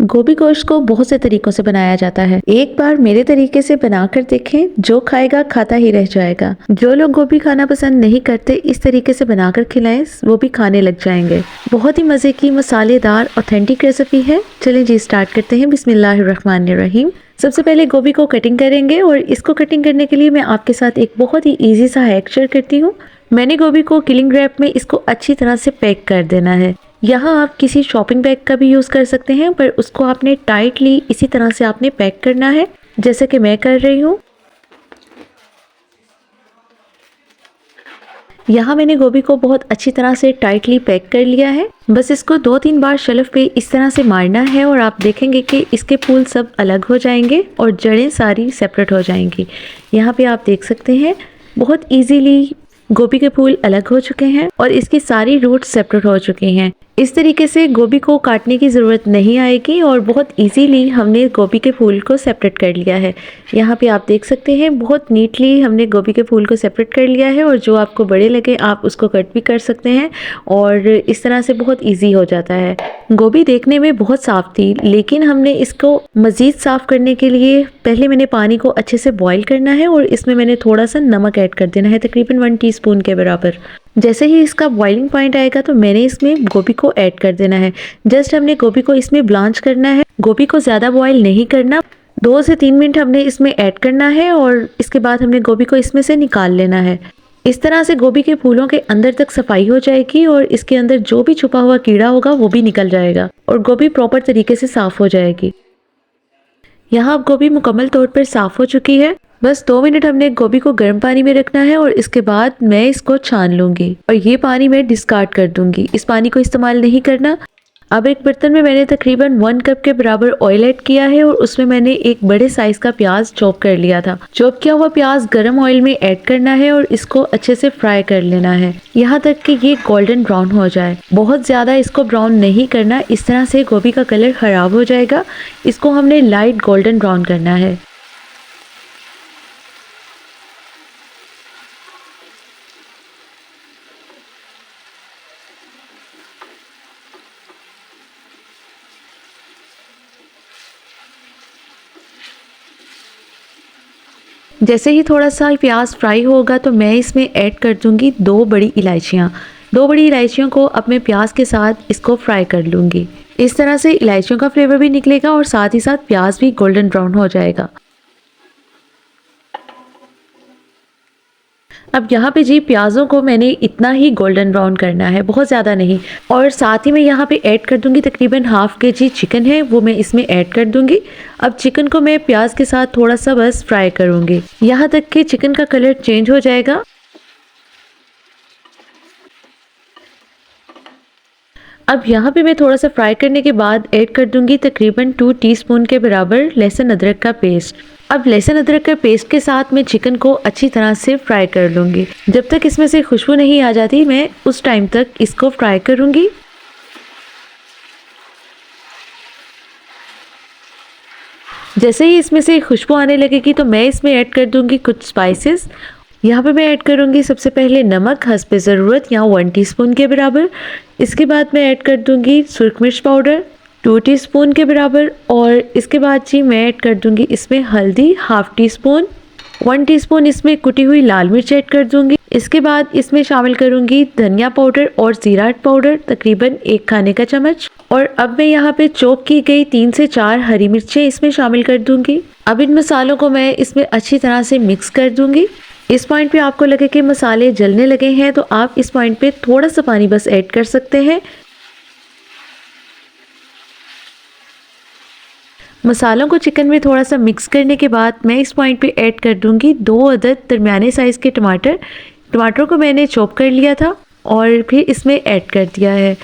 गोभी गोश्त को बहुत से तरीकों से बनाया जाता है। एक बार मेरे तरीके से बनाकर देखें, जो खाएगा खाता ही रह जाएगा। जो लोग गोभी खाना पसंद नहीं करते, इस तरीके से बनाकर खिलाएं, वो भी खाने लग जाएंगे। बहुत ही मजे की मसालेदार ऑथेंटिक रेसिपी है। चलिए जी स्टार्ट करते हैं। बिस्मिल्लाहिर्रहमानिर्रहीम। सबसे पहले गोभी को कटिंग करेंगे और इसको कटिंग करने के लिए मैं आपके साथ एक बहुत ही ईजी सा हैक शेयर करती हूँ। मैंने गोभी को किलिंग रैप में इसको अच्छी तरह से पैक कर देना है। यहाँ आप किसी शॉपिंग बैग का भी यूज़ कर सकते हैं, पर उसको आपने टाइटली इसी तरह से आपने पैक करना है, जैसे कि मैं कर रही हूँ। यहाँ मैंने गोभी को बहुत अच्छी तरह से टाइटली पैक कर लिया है। बस इसको 2-3 बार शेल्फ पे इस तरह से मारना है और आप देखेंगे कि इसके फूल सब अलग हो जाएंगे और जड़ें सारी सेपरेट हो जाएंगी। यहाँ पे आप देख सकते हैं बहुत इजीली गोभी के फूल अलग हो चुके हैं और इसकी सारी रूट्स सेपरेट हो चुकी हैं। इस तरीके से गोभी को काटने की ज़रूरत नहीं आएगी और बहुत इजीली हमने गोभी के फूल को सेपरेट कर लिया है। यहाँ पे आप देख सकते हैं बहुत नीटली हमने गोभी के फूल को सेपरेट कर लिया है और जो आपको बड़े लगे आप उसको कट भी कर सकते हैं और इस तरह से बहुत ईजी हो जाता है। गोभी देखने में बहुत साफ़ थी, लेकिन हमने इसको मज़ीद साफ़ करने के लिए पहले मैंने पानी को अच्छे से बॉईल करना है और इसमें मैंने थोड़ा सा नमक ऐड कर देना है, तकरीबन 1 टीस्पून के बराबर। जैसे ही इसका बॉइलिंग पॉइंट आएगा तो मैंने इसमें गोभी को ऐड कर देना है। जस्ट हमने गोभी को इसमें ब्लांच करना है, गोभी को ज़्यादा बॉईल नहीं करना। 2 से 3 मिनट हमने इसमें ऐड करना है और इसके बाद हमने गोभी को इसमें से निकाल लेना है। इस तरह से गोभी के फूलों के अंदर तक सफाई हो जाएगी और इसके अंदर जो भी छुपा हुआ कीड़ा होगा वो भी निकल जाएगा और गोभी प्रॉपर तरीके से साफ़ हो जाएगी। यहाँ अब गोभी मुकम्मल तौर पर साफ़ हो चुकी है। बस 2 मिनट हमने गोभी को गर्म पानी में रखना है और इसके बाद मैं इसको छान लूँगी और ये पानी मैं डिस्कार्ड कर दूँगी। इस पानी को इस्तेमाल नहीं करना। अब एक बर्तन में मैंने तकरीबन 1 कप के बराबर ऑयल ऐड किया है और उसमें मैंने एक बड़े साइज़ का प्याज चॉप कर लिया था। चॉप किया हुआ प्याज गर्म ऑयल में ऐड करना है और इसको अच्छे से फ्राई कर लेना है, यहाँ तक कि ये गोल्डन ब्राउन हो जाए। बहुत ज़्यादा इसको ब्राउन नहीं करना, इस तरह से गोभी का कलर ख़राब हो जाएगा। इसको हमने लाइट गोल्डन ब्राउन करना है। जैसे ही थोड़ा सा प्याज फ्राई होगा तो मैं इसमें ऐड कर दूंगी 2 बड़ी इलायचियाँ। 2 बड़ी इलायचियों को अब मैं प्याज के साथ इसको फ्राई कर लूँगी। इस तरह से इलायचियों का फ्लेवर भी निकलेगा और साथ ही साथ प्याज भी गोल्डन ब्राउन हो जाएगा। अब यहाँ पे जी प्याज़ों को मैंने इतना ही गोल्डन ब्राउन करना है, बहुत ज़्यादा नहीं। और साथ ही मैं यहाँ पे ऐड कर दूंगी तकरीबन हाफ kg चिकन है, वो मैं इसमें ऐड कर दूंगी। अब चिकन को मैं प्याज के साथ थोड़ा सा बस फ्राई करूंगी, यहाँ तक कि चिकन का कलर चेंज हो जाएगा। अब यहाँ पे मैं थोड़ा सा फ्राई करने के बाद ऐड कर दूंगी तकरीबन 2 टीस्पून के बराबर लहसुन अदरक का पेस्ट। अब लहसुन अदरक के पेस्ट के साथ मैं चिकन को अच्छी तरह से फ्राई कर लूँगी। जब तक इसमें से खुशबू नहीं आ जाती मैं उस टाइम तक इसको फ्राई करूँगी। जैसे ही इसमें से खुशबू आने लगेगी तो मैं इसमें ऐड कर दूँगी कुछ स्पाइसेस। यहाँ पे मैं ऐड करूँगी सबसे पहले नमक हस्बे ज़रूरत, यहाँ 1 टीस्पून के बराबर। इसके बाद मैं ऐड कर दूँगी सुरख मिर्च पाउडर 2 टीस्पून के बराबर और इसके बाद जी मैं ऐड कर दूँगी इसमें हल्दी हाफ टीस्पून, 1 टीस्पून इसमें कुटी हुई लाल मिर्च ऐड कर दूँगी। इसके बाद इसमें शामिल करूँगी धनिया पाउडर और ज़ीरा पाउडर तकरीबन 1 खाने का चम्मच। और अब मैं यहाँ पे चॉप की गई 3 से 4 हरी मिर्चें इसमें शामिल कर दूँगी। अब इन मसालों को मैं इसमें अच्छी तरह से मिक्स कर दूँगी। इस पॉइंट पे आपको लगे कि मसाले जलने लगे हैं तो आप इस पॉइंट पे थोड़ा सा पानी बस ऐड कर सकते हैं। मसालों को चिकन में थोड़ा सा मिक्स करने के बाद मैं इस पॉइंट पे ऐड कर दूंगी 2 अदद दरमियाने साइज़ के टमाटर को मैंने चॉप कर लिया था और फिर इसमें ऐड कर दिया है।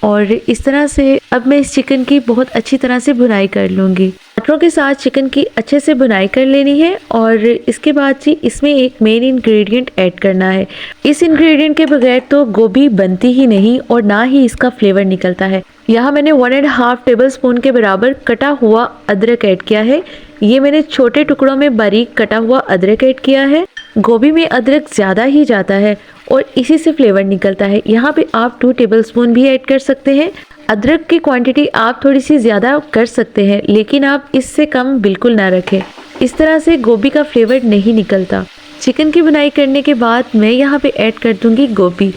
और इस तरह से अब मैं इस चिकन की बहुत अच्छी तरह से भुनाई कर लूँगी। टमाटरों के साथ चिकन की अच्छे से भुनाई कर लेनी है और इसके बाद जी इसमें एक मेन इंग्रेडिएंट ऐड करना है। इस इंग्रेडिएंट के बगैर तो गोभी बनती ही नहीं और ना ही इसका फ्लेवर निकलता है। यहाँ मैंने 1.5 टेबल स्पून के बराबर कटा हुआ अदरक ऐड किया है। ये मैंने छोटे टुकड़ों में बारीक कटा हुआ अदरक ऐड किया है। गोभी में अदरक ज़्यादा ही जाता है और इसी से फ्लेवर निकलता है। यहाँ पे आप 2 टेबलस्पून भी ऐड कर सकते हैं। अदरक की क्वांटिटी आप थोड़ी सी ज़्यादा कर सकते हैं, लेकिन आप इससे कम बिल्कुल ना रखें। इस तरह से गोभी का फ्लेवर नहीं निकलता। चिकन की बुनाई करने के बाद मैं यहाँ पे ऐड कर दूंगी गोभी।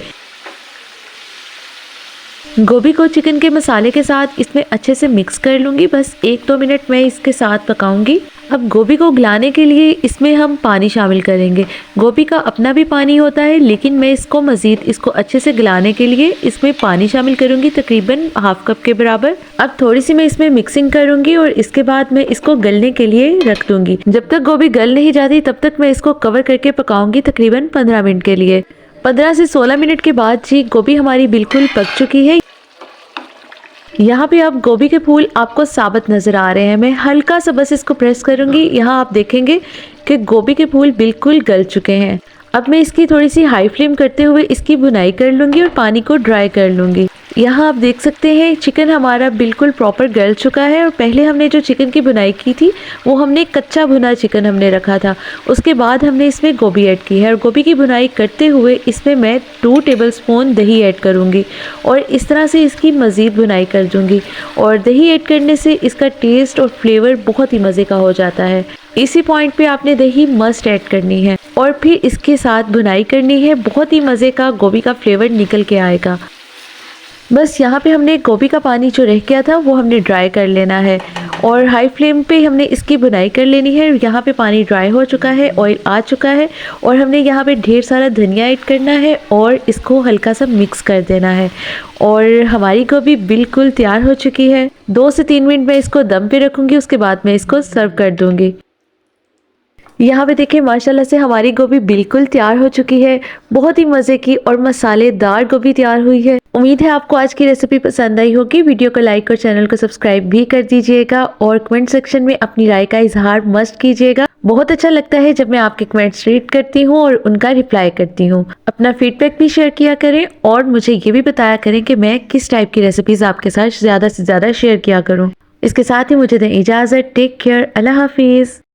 गोभी को चिकन के मसाले के साथ इसमें अच्छे से मिक्स कर लूँगी। बस 1-2 मिनट मैं इसके साथ पकाऊंगी। अब गोभी को गलाने के लिए इसमें हम पानी शामिल करेंगे। गोभी का अपना भी पानी होता है, लेकिन मैं इसको अच्छे से गलाने के लिए इसमें पानी शामिल करूँगी, तकरीबन ½ कप के बराबर। अब थोड़ी सी मैं इसमें मिक्सिंग करूँगी और इसके बाद मैं इसको गलने के लिए रख दूँगी। जब तक गोभी गल नहीं जाती तब तक मैं इसको कवर करके पकाऊँगी, तकरीबन 15 मिनट के लिए। 15 से 16 मिनट के बाद जी गोभी हमारी बिल्कुल पक चुकी है। यहाँ पे अब गोभी के फूल आपको साबुत नज़र आ रहे हैं। मैं हल्का सा बस इसको प्रेस करूँगी। यहाँ आप देखेंगे कि गोभी के फूल बिल्कुल गल चुके हैं। अब मैं इसकी थोड़ी सी हाई फ्लेम करते हुए इसकी भुनाई कर लूँगी और पानी को ड्राई कर लूँगी। यहाँ आप देख सकते हैं चिकन हमारा बिल्कुल प्रॉपर गल चुका है। और पहले हमने जो चिकन की भुनाई की थी वो हमने कच्चा भुना चिकन हमने रखा था। उसके बाद हमने इसमें गोभी ऐड की है और गोभी की भुनाई करते हुए इसमें मैं 2 टेबलस्पून दही ऐड करूँगी और इस तरह से इसकी मज़ीद भुनाई कर दूँगी। और दही ऐड करने से इसका टेस्ट और फ्लेवर बहुत ही मज़े का हो जाता है। इसी पॉइंट पे आपने दही मस्ट ऐड करनी है और फिर इसके साथ भुनाई करनी है। बहुत ही मज़े का गोभी का फ्लेवर निकल के आएगा। बस यहाँ पे हमने गोभी का पानी जो रह गया था वो हमने ड्राई कर लेना है और हाई फ्लेम पे हमने इसकी भुनाई कर लेनी है। यहाँ पे पानी ड्राई हो चुका है, ऑयल आ चुका है और हमने यहाँ पे ढेर सारा धनिया ऐड करना है और इसको हल्का सा मिक्स कर देना है। और हमारी गोभी बिल्कुल तैयार हो चुकी है। 2 से 3 मिनट में इसको दम पे रखूँगी, उसके बाद मैं इसको सर्व कर दूँगी। यहाँ पे देखिए माशाल्लाह से हमारी गोभी बिल्कुल तैयार हो चुकी है। बहुत ही मज़े की और मसालेदार गोभी तैयार हुई है। उम्मीद है आपको आज की रेसिपी पसंद आई होगी। वीडियो को लाइक और चैनल को सब्सक्राइब भी कर दीजिएगा और कमेंट सेक्शन में अपनी राय का इजहार मस्ट कीजिएगा। बहुत अच्छा लगता है जब मैं आपके कमेंट्स रीड करती हूँ और उनका रिप्लाई करती हूँ। अपना फीडबैक भी शेयर किया करें और मुझे ये भी बताया करें कि मैं किस टाइप की रेसिपीज आपके साथ ज़्यादा से ज़्यादा शेयर किया करूँ। इसके साथ ही मुझे दें इजाज़त। Take care. अल्लाह हाफिज़।